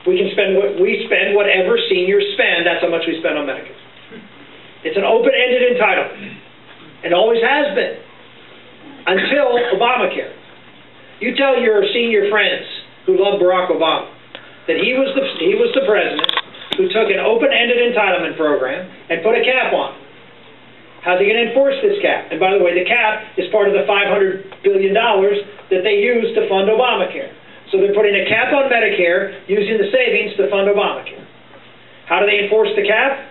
We can spend whatever seniors spend. That's how much we spend on Medicare. It's an open-ended entitlement. It always has been, until Obamacare. You tell your senior friends who love Barack Obama that he was the president who took an open-ended entitlement program and put a cap on it. How's he going to enforce this cap? And by the way, the cap is part of the $500 billion that they use to fund Obamacare. So they're putting a cap on Medicare using the savings to fund Obamacare. How do they enforce the cap?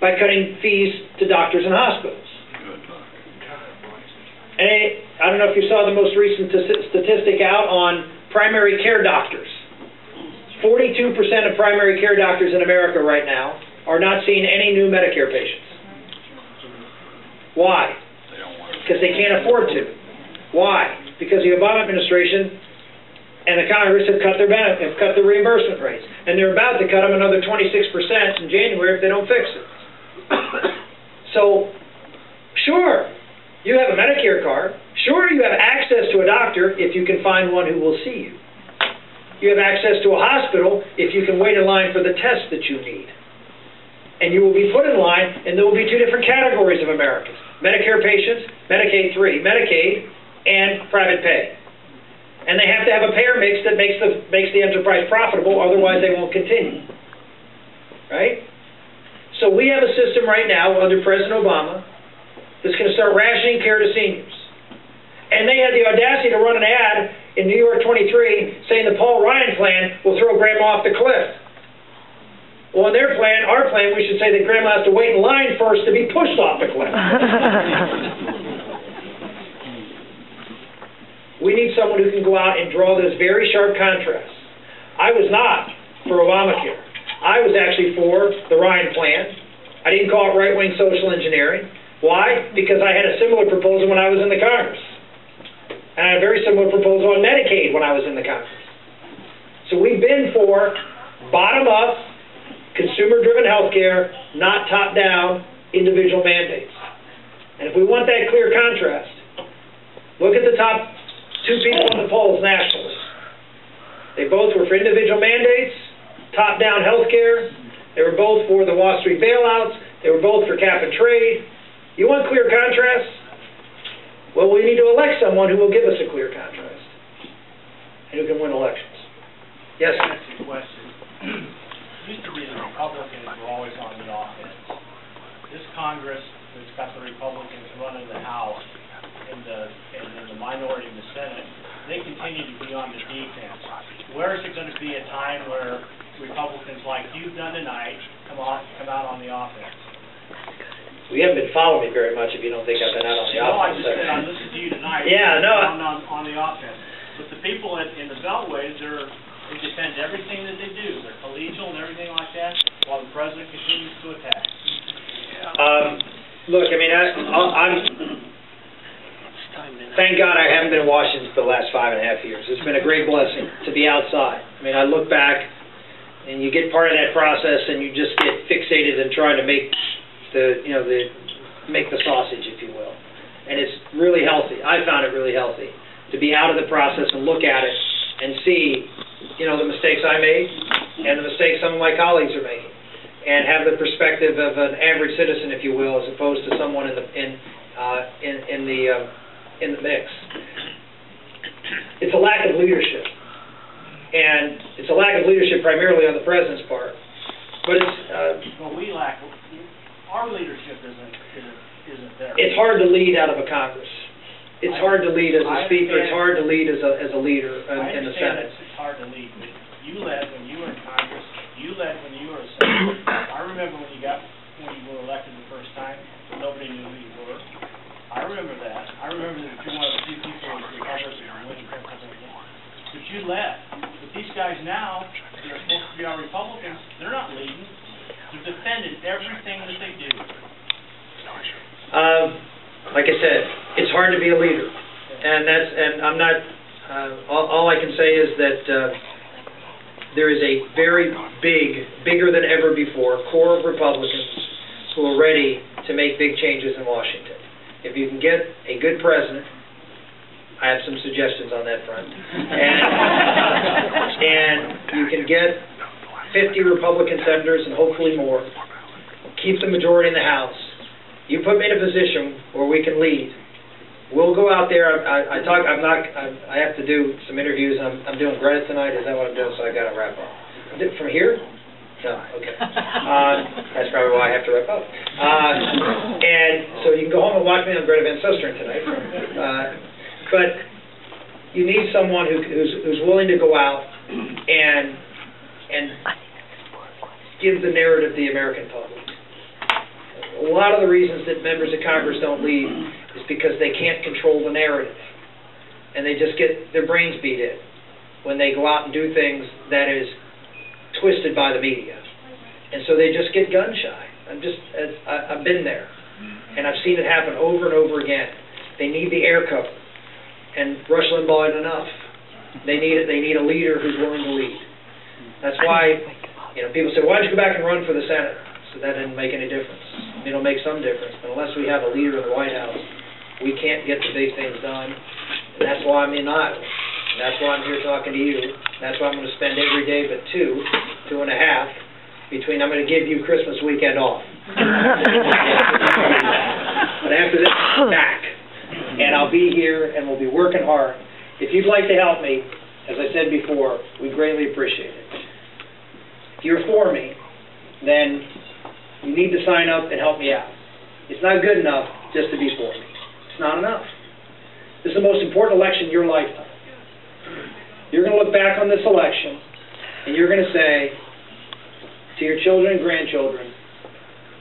By cutting fees to doctors and hospitals. And I don't know if you saw the most recent statistic out on primary care doctors. 42% of primary care doctors in America right now are not seeing any new Medicare patients. Why? Because they can't afford to. Why? Because the Obama administration and the Congress have cut their reimbursement rates, and they're about to cut them another 26% in January if they don't fix it. So, sure, you have a Medicare card. Sure, you have access to a doctor if you can find one who will see you. You have access to a hospital if you can wait in line for the test that you need. And you will be put in line, and there will be two different categories of Americans: Medicare patients, Medicaid 3, Medicaid, and private pay. And they have to have a payer mix that makes the enterprise profitable, otherwise they won't continue. Right? So we have a system right now under President Obama that's going to start rationing care to seniors. And they had the audacity to run an ad in New York 23 saying the Paul Ryan plan will throw grandma off the cliff. Well, in their plan, our plan, we should say that grandma has to wait in line first to be pushed off the cliff. We need someone who can go out and draw those very sharp contrasts. I was not for Obamacare. I was actually for the Ryan plan. I didn't call it right-wing social engineering. Why? Because I had a similar proposal when I was in the Congress. And I had a very similar proposal on Medicaid when I was in the Congress. So we've been for bottom-up, consumer-driven health care, not top-down, individual mandates. And if we want that clear contrast, look at the top two people in the polls nationally. They both were for individual mandates, top-down health care. They were both for the Wall Street bailouts. They were both for cap and trade. You want clear contrast? Well, we need to elect someone who will give us a clear contrast and who can win elections. Yes? That's a question. It used to be the Republicans were always on the offense. This Congress that's got the Republicans running the House and the minority in the Senate, they continue to be on the defense. Where is it going to be a time where Republicans like you've done tonight come out on the offense? We haven't been following me very much if you don't think I've been out on the offense. No, I just said I listened to you tonight. Yeah, no. On the offense. But the people in the Beltways, they defend everything that they do. They're collegial and everything like that, while the president continues to attack. Look, I mean, thank God I haven't been in Washington for the last 5.5 years. It's been a great blessing to be outside. I mean, I look back, and you get part of that process, and you just get fixated in trying to make make the sausage, if you will. And it's really healthy. I found it really healthy to be out of the process and look at it and see, the mistakes I made and the mistakes some of my colleagues are making, and have the perspective of an average citizen, if you will, as opposed to someone in the mix. It's a lack of leadership, and it's a lack of leadership primarily on the president's part. But it's our leadership isn't there. It's hard to lead out of a Congress. It's hard to lead as a speaker. It's hard to lead as a leader in the Senate. It's hard to lead, but you led when you were in Congress. You led when you were a senator. I remember when you were elected the first time, nobody knew who you were. I remember that. I remember that you're one of the few people in Republicans who went to Pennsylvania. But you led. But these guys now, they're supposed to be our Republicans, they're not leading. They're defending everything that they do. Like I said, it's hard to be a leader, and I'm not. All I can say is that there is a very bigger than ever before, core of Republicans who are ready to make big changes in Washington. If you can get a good president I have some suggestions on that front. And you can get 50 Republican senators and hopefully more. Keep the majority in the House. You put me in a position where we can lead. We'll go out there. I have to do some interviews. I'm doing Greta tonight. Is that what I'm doing? So I got to wrap up. From here? No. Okay. That's probably why I have to wrap up. And so you can go home and watch me on Greta Van Susteren tonight. But you need someone who's willing to go out and give the narrative to the American public. A lot of the reasons that members of Congress don't lead is because they can't control the narrative. And they just get their brains beat in when they go out and do things that is twisted by the media. And so they just get gun shy. I've been there. And I've seen it happen over and over again. They need the air cover. And Rush Limbaugh ain't enough. They need a leader who's willing to lead. That's why, people say, why'd you go back and run for the Senate? So that didn't make any difference. It'll make some difference, but unless we have a leader in the White House, we can't get the big things done. And that's why I'm in Iowa. And that's why I'm here talking to you. That's why I'm going to spend every day but 2.5, between I'm going to give you Christmas weekend off. But after this, I'm back. And I'll be here, and we'll be working hard. If you'd like to help me, as I said before, we greatly appreciate it. If you're for me, then you need to sign up and help me out. It's not good enough just to be for me. It's not enough. This is the most important election in your lifetime. You're going to look back on this election, and you're going to say to your children and grandchildren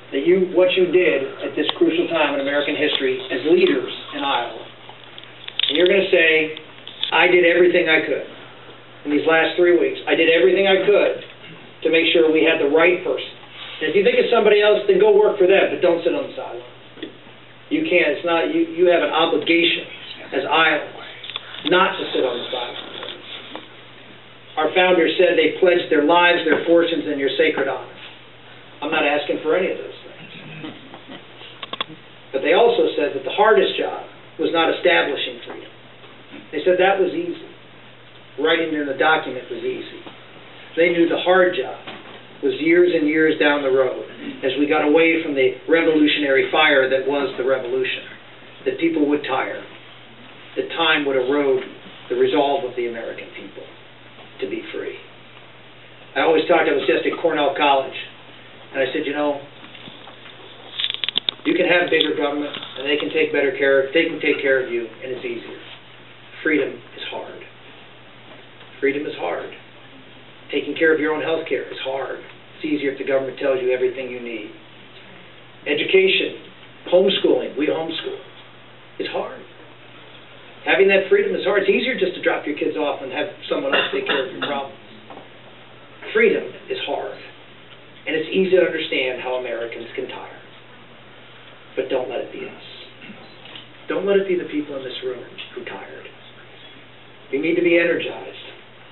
that what you did at this crucial time in American history as leaders in Iowa. And you're going to say, I did everything I could in these last 3 weeks. I did everything I could to make sure we had the right person. And if you think it's somebody else, then go work for them, but don't sit on the sideline. You can't. It's not. You have an obligation as Iowans not to sit on the sideline. Our founders said they pledged their lives, their fortunes, and your sacred honor. I'm not asking for any of those things. But they also said that the hardest job was not establishing freedom. They said that was easy. Writing in the document was easy. They knew the hard job was years and years down the road as we got away from the revolutionary fire that was the revolution, that people would tire, that time would erode the resolve of the American people to be free. I always talked, I was just at Cornell College, and I said, you can have bigger government, and they can take take care of you, and it's easier. Freedom is hard. Freedom is hard. Taking care of your own health care is hard. It's easier if the government tells you everything you need. Education, homeschooling, we homeschool. It's hard. Having that freedom is hard. It's easier just to drop your kids off and have someone else take care of your problems. Freedom is hard. And it's easy to understand how Americans can tire. But don't let it be us. Don't let it be the people in this room who tired. You need to be energized.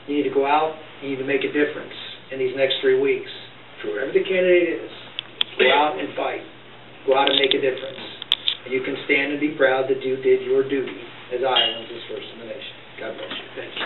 You need to go out, you need to make a difference in these next 3 weeks. For whoever the candidate is, go out and fight. Go out and make a difference. And you can stand and be proud that you did your duty as Iowans as first in the nation. God bless you. Thank you.